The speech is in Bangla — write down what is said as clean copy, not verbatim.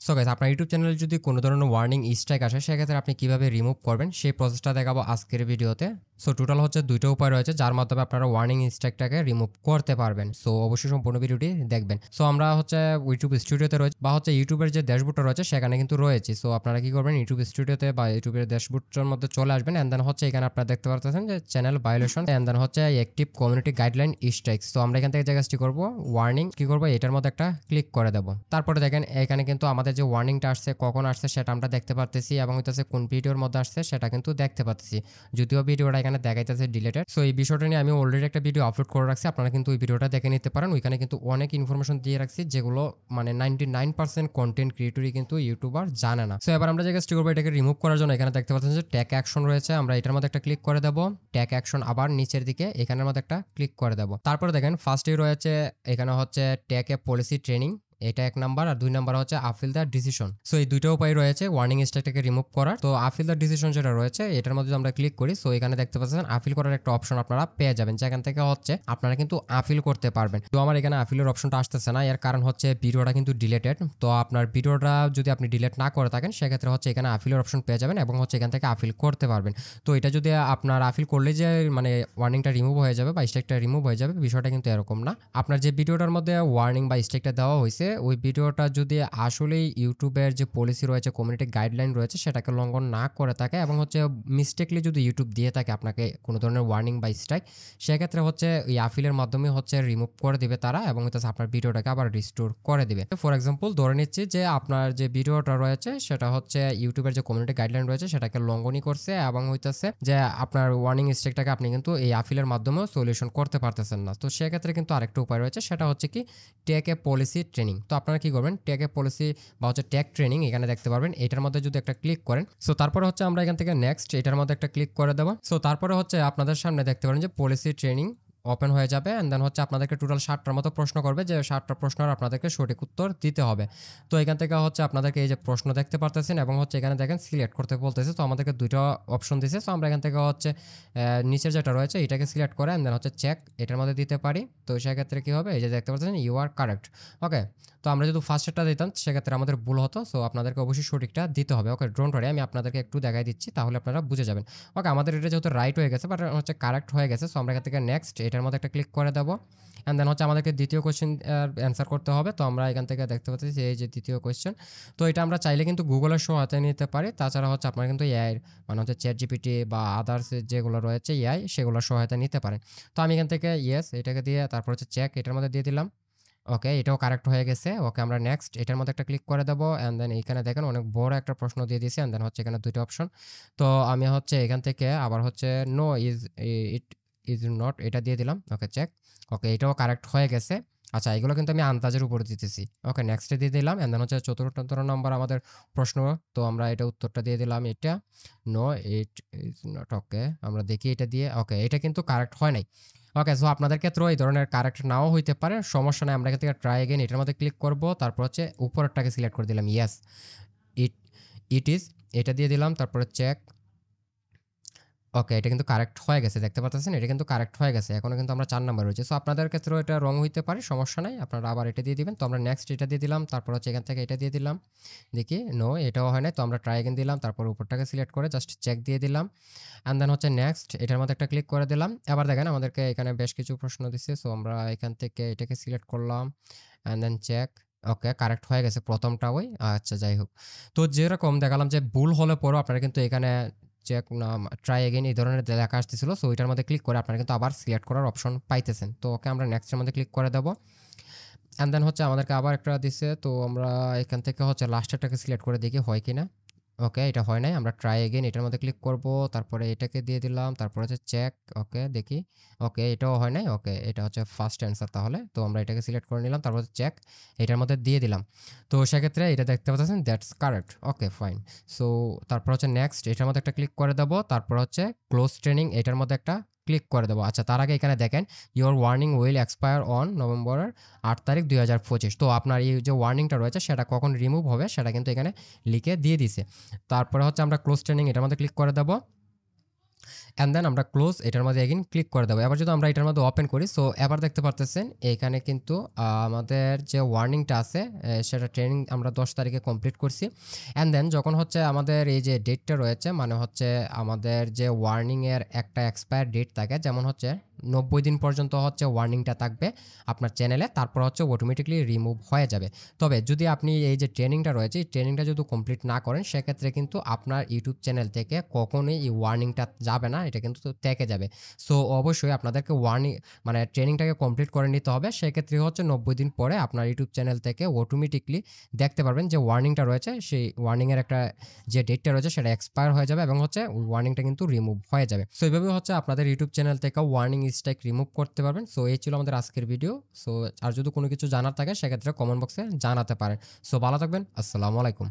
সো গাইস, আপনার ইউটিউব চ্যানেলে যদি কোনো ধরনের ওয়ার্নিং স্ট্রাইক আসে সেক্ষেত্রে আপনি কিভাবে রিমুভ করবেন সেই প্রসেসটা দেখাবো আজকের ভিডিওতে। সো টোটাল হচ্ছে দুইটা উপায় রয়েছে যার মাধ্যমে আপনারা ওয়ার্নিং স্ট্রাইকটাকে রিমুভ করতে পারবেন। সো অবশ্যই সম্পূর্ণ ভিডিওটি দেখবেন। সো আমরা হচ্ছে ইউটিউব স্টুডিওতে রয়েছে বা হচ্ছে ইউটিউবের যে ড্যাশবোর্ডটা রয়েছে সেখানে কিন্তু রয়েছে। সো আপনারা কি করবেন, ইউটিউব স্টুডিওতে বা ইউটিউবের ড্যাশবোর্ডটার মধ্যে চলে আসবেন। এন্ড দেন হচ্ছে এখানে আপনারা দেখতে পাচ্ছেন যে চ্যানেল ভায়োলেশন এন্ড দেন হচ্ছে অ্যাক্টিভ কমিউনিটি গাইডলাইন স্ট্রাইকস। তো আমরা এখান থেকে যে কাজটি করবো, ওয়ার্নিং কি করবো, এটার মধ্যে একটা ক্লিক করে দেবো। তারপরে দেখেন এখানে কিন্তু আমাদের যে ওয়ার্নিংটা আসছে, কখন আসছে সেটা আমরা দেখতে পারতেছি এবং হইতেছে কোন ভিডিওর মধ্যে আসছে সেটা কিন্তু দেখতে পাচ্ছি। যদিও ভিডিওটা এখানে দেখাইতেছে ডিলেটেড। সো এই বিষয়টা নিয়ে আমি অলরেডি একটা ভিডিও আপলোড করে রাখছি, আপনারা কিন্তু ওই ভিডিওটা দেখে নিতে পারেন। ওইখানে কিন্তু অনেক ইনফরমেশন দিয়ে রাখছি যেগুলো মানে 99% কন্টেন্ট ক্রিয়েটরই কিন্তু ইউটিউবার জানে না। সো এবার আমরা যে কাজটি করবো, এটাকে রিমুভ করার জন্য এখানে দেখতে পাচ্ছেন যে ট্যাগ অ্যাকশন রয়েছে, আমরা এটার মধ্যে একটা ক্লিক করে দেবো। ট্যাগ অ্যাকশন আবার নিচের দিকে এখানের মধ্যে একটা ক্লিক করে দেবো। তারপরে দেখেন ফার্স্টেই রয়েছে এখানে হচ্ছে ট্যাগ এ পলিসি ট্রেনিং, এটা এক নাম্বার, আর দুই নাম্বার হচ্ছে আপিল দ্য ডিসিশন। সো এই দুইটা উপায় রয়েছে ওয়ার্নিং স্ট্রাইকটাকে রিমুভ করার। তো আপিল দ্য ডিসিশন যেটা রয়েছে এটার মধ্যে আমরা ক্লিক করি। সো এখানে দেখতে পাচ্ছেন আপিল করার একটা অপশন আপনারা পেয়ে যাবেন, যেখান থেকে হচ্ছে আপনারা কিন্তু আপিল করতে পারবেন। তো আমার এখানে আপিলের অপশনটা আসতেছে না, এর কারণ হচ্ছে ভিডিওটা কিন্তু ডিলেটেড। তো আপনার ভিডিওটা যদি আপনি ডিলেট না করে থাকেন সেক্ষেত্রে হচ্ছে এখানে আপিলের অপশন পেয়ে যাবেন এবং হচ্ছে এখান থেকে আপিল করতে পারবেন। তো এটা যদি আপনার আপিল করলে যে মানে ওয়ার্নিংটা রিমুভ হয়ে যাবে বা স্ট্রাইকটা রিমুভ হয়ে যাবে, বিষয়টা কিন্তু এরকম না। আপনার যে ভিডিওটার মধ্যে ওয়ার্নিং বা স্ট্রাইকটা দেওয়া হয়েছে ওই ভিডিওটা যদি আসলেই ইউটিউবের যে পলিসি রয়েছে, কমিউনিটি গাইডলাইন রয়েছে সেটাকে লঙ্ঘন না করে থাকে এবং হচ্ছে মিস্টেকলি যদি ইউটিউব দিয়ে থাকে আপনাকে কোনো ধরনের ওয়ার্নিং বা স্ট্রাইক, সেক্ষেত্রে হচ্ছে এই আপিলের মাধ্যমে হচ্ছে রিমুভ করে দিবে তারা এবং হচ্ছে আপনার ভিডিওটাকে আবার রিস্টোর করে দিবে। ফর এক্সাম্পল ধরে নিচ্ছি যে আপনার যে ভিডিওটা রয়েছে সেটা হচ্ছে ইউটিউবের যে কমিউনিটি গাইডলাইন রয়েছে সেটাকে লঙ্ঘনই করছে এবং হইতেছে যে আপনার ওয়ার্নিং স্ট্রাইকটাকে আপনি কিন্তু এই আপিলের মাধ্যমে সলিউশন করতে পারতেছেন না। তো সেক্ষেত্রে কিন্তু আরেকটা উপায় রয়েছে, সেটা হচ্ছে কি ট্যাগ এ পলিসি ট্রেনিং। তো আপনারা কি করবেন, ট্যাগ এ পলিসি বা হচ্ছে ট্যাগ ট্রেনিং এখানে দেখতে পারবেন, এটার মধ্যে যদি একটা ক্লিক করেন। সো তারপরে হচ্ছে আমরা এখান থেকে নেক্সট এটার মধ্যে একটা ক্লিক করে দেবো। সো তারপরে হচ্ছে আপনাদের সামনে দেখতে পারেন যে পলিসি ট্রেনিং ওপেন হয়ে যাবে এন্ড দেন হচ্ছে আপনাদেরকে টোটাল 60টার মতো প্রশ্ন করবে, যে 60টা প্রশ্নের আপনাদেরকে সঠিক উত্তর দিতে হবে। তো এখান থেকে হচ্ছে আপনাদেরকে এই যে প্রশ্ন দেখতে পারতেছেন এবং হচ্ছে এখানে দেখেন সিলেক্ট করতে বলতেছে। তো আমাদেরকে দুইটা অপশন দিছে। সো আমরা এখান থেকে হচ্ছে নিচের যেটা রয়েছে এটাকে সিলেক্ট করে এন্ড দেন হচ্ছে চেক এটার মধ্যে দিতে পারি। তো সেক্ষেত্রে কী হবে, এই যে দেখতে পাচ্ছেন ইউ আর কারেক্ট। ওকে, তো আমরা যদি ফার্স্টটা দিতাম সেক্ষেত্রে আমাদের ভুল হতো। সো আপনাদেরকে অবশ্যই সঠিকটা দিতে হবে। ওকে, ডোন্ট ওয়ারি, আমি আপনাদেরকে একটু দেখাই দিচ্ছি তাহলে আপনারা বুঝে যাবেন। ওকে, আমাদের এটা যেহেতু রাইট হয়ে গেছে বাট হচ্ছে কারেক্ট হয়ে গেছে। সো আমরা এখান থেকে নেক্সট এটার মধ্যে একটা ক্লিক করে দেবো অ্যান্ড দেন হচ্ছে আমাদেরকে দ্বিতীয় কোয়েশ্চেন অ্যান্সার করতে হবে। তো আমরা এখান থেকে দেখতে পাচ্ছি এই যে দ্বিতীয় কোয়েশ্চেন। তো এটা আমরা চাইলে কিন্তু গুগলের সহায়তা নিতে পারি, তাছাড়া হচ্ছে আপনারা কিন্তু এআই মানে হচ্ছে চ্যাট জিপিটি বা আদার্স যেগুলো রয়েছে এআই সেগুলোর সহায়তা নিতে পারেন। তো আমি এখান থেকে ইয়েস এটাকে দিয়ে তারপর হচ্ছে চেক এটার মধ্যে দিয়ে দিলাম। ওকে, এটাও কারেক্ট হয়ে গেছে। ওকে, আমরা নেক্সট এটার মধ্যে একটা ক্লিক করে দেবো অ্যান্ড দেন এখানে দেখেন অনেক বড় একটা প্রশ্ন দিয়ে দিয়েছে অ্যান্ড দেন হচ্ছে এখানে দুইটা অপশন। তো আমি হচ্ছে এখান থেকে আবার হচ্ছে no is it is not এটা দিয়ে দিলাম। ওকে, চেক। ওকে, এটাও কারেক্ট হয়ে গেছে। আচ্ছা, এগুলো কিন্তু আমি আন্দাজের উপরে দিতেছি। ওকে, নেক্সটে দিয়ে দিলাম অ্যান্ড দেন হচ্ছে চতুর্থ নম্বর আমাদের প্রশ্ন। তো আমরা এটা উত্তরটা দিয়ে দিলাম, এটা নো ইট ইজ নট। ওকে, আমরা দেখি এটা দিয়ে। ওকে, এটা কিন্তু কারেক্ট হয় নাই। ওকে, সো আপনাদের ক্ষেত্রেও এই ধরনের কারেক্ট নাও হইতে পারে, সমস্যা নেই। আমরা এখান থেকে ট্রাই এগেইন এটার মধ্যে ক্লিক করব, তারপর হচ্ছে উপরেরটাকে সিলেক্ট করে দিলাম, ইয়েস ইট ইট ইজ এটা দিয়ে দিলাম, তারপরে চেক। ওকে, এটা কিন্তু কারেক্ট হয়ে গেছে, দেখতে পাচ্ছেন এটা কিন্তু কারেক্ট হয়ে গেছে। এখনো কিন্তু আমরা 4 নাম্বার রয়েছে। সো আপনাদের ক্ষেত্রেও এটা রং হইতে পারে, সমস্যা নাই, আপনারা আবার এটা দিয়ে দিবেন। তো আমরা নেক্সট এটা দিয়ে দিলাম, তারপর হচ্ছে এখান থেকে এটা দিয়ে দিলাম, দেখি নো এটাও হয় নাই। তো আমরা ট্রাই এগেইন দিলাম, তারপর উপরটাকে সিলেক্ট করে জাস্ট চেক দিয়ে দিলাম অ্যান্ড দেন হচ্ছে নেক্সট এটার মধ্যে একটা ক্লিক করে দিলাম। এবার দেখেন আমাদেরকে এখানে বেশ কিছু প্রশ্ন দিচ্ছে। সো আমরা এখান থেকে এটাকে সিলেক্ট করলাম and then check. Okay, correct হয়ে গেছে প্রথমটা ওই। আচ্ছা, যাই হোক, তো যেরকম দেখালাম যে ভুল হলে পরেও আপনারা কিন্তু এখানে চেক না ট্রাই এগেইন এই ধরনের লেখা আসতেছিল। সো ওইটার মধ্যে ক্লিক করে আপনারা কিন্তু আবার সিলেক্ট করার অপশন পাইতেছেন। তো ওকে, আমরা নেক্সটের মধ্যে ক্লিক করে দেবো অ্যান্ড দেন হচ্ছে আমাদেরকে আবার একটা দিচ্ছে। তো আমরা এখান থেকে হচ্ছে লাস্টেরটাকে সিলেক্ট করে দেখি হয় কি না। ওকে, এটা হয় নাই, আমরা ট্রাই এগেইন এটার মধ্যে ক্লিক করব, তারপরে এটাকে দিয়ে দিলাম, তারপর হচ্ছে চেক। ওকে, দেখি। ওকে, এটাও হয় নাই। ওকে, এটা হচ্ছে ফার্স্ট অ্যান্সার তাহলে। তো আমরা এটাকে সিলেক্ট করে নিলাম, তারপর চেক এটার মধ্যে দিয়ে দিলাম। তো সেক্ষেত্রে এটা দেখতে পাচ্ছেন that's correct. Okay, fine. So তারপর হচ্ছে নেক্সট এটার মধ্যে একটা ক্লিক করে দেবো, তারপর হচ্ছে ক্লোজ ট্রেনিং এটার মধ্যে একটা ক্লিক করে দেবো। আচ্ছা, তার আগে এখানে দেখেন your warning will expire on নভেম্বরের 8 তারিখ 2025। তো আপনার এই যে ওয়ার্নিংটা রয়েছে সেটা কখন রিমুভ হবে সেটা কিন্তু এখানে লিখে দিয়ে দিছে। তারপরে হচ্ছে আমরা ক্লোজ ট্রেনিং এটার মধ্যে ক্লিক করে দেবো অ্যান্ড দেন আমরা ক্লোজ এটার মধ্যে এগেইন ক্লিক করে দেবো। এবার যদি আমরা এটার মধ্যে ওপেন করি, সো এবার দেখতে পারতেছেন এখানে কিন্তু আমাদের যে ওয়ার্নিংটা আছে সেটা ট্রেনিং আমরা 10 তারিখে কমপ্লিট করছি। অ্যান্ড দেন যখন হচ্ছে আমাদের এই যে ডেটটা রয়েছে, মানে হচ্ছে আমাদের যে ওয়ার্নিংয়ের একটা এক্সপায়ার ডেট থাকে, যেমন হচ্ছে 90 দিন পর্যন্ত হচ্ছে ওয়ার্নিংটা থাকবে আপনার চ্যানেলে, তারপর হচ্ছে অটোমেটিকলি রিমুভ হয়ে যাবে। তবে যদি আপনি এই যে ট্রেনিংটা রয়েছে, এই ট্রেনিংটা যদি কমপ্লিট না করেন, সেক্ষেত্রে কিন্তু আপনার ইউটিউব চ্যানেল থেকে কখনোই এই ওয়ার্নিংটা যাবে না, এটা কিন্তু থেকে যাবে। সো অবশ্যই আপনাদেরকে মানে ট্রেনিংটাকে কমপ্লিট করে নিতে হবে। সেক্ষেত্রে হচ্ছে 90 দিন পরে আপনার ইউটিউব চ্যানেল থেকে অটোমেটিকলি দেখতে পারবেন যে ওয়ার্নিংটা রয়েছে, সেই ওয়ার্নিংয়ের একটা যে ডেটটা রয়েছে সেটা এক্সপায়ার হয়ে যাবে এবং হচ্ছে ওয়ার্নিংটা কিন্তু রিমুভ হয়ে যাবে। সো এইভাবে হচ্ছে আপনাদের ইউটিউব চ্যানেল থেকে ওয়ার্নিং স্ট্রাইক রিমুভ করতে পারবেন। সো এই ছিল আমাদের আজকের ভিডিও। সো আর যদি কোনো কিছু জানার থাকে সেক্ষেত্রে কমেন্ট বক্সে জানাতে পারেন। সো ভালো থাকবেন। আসসালামু আলাইকুম।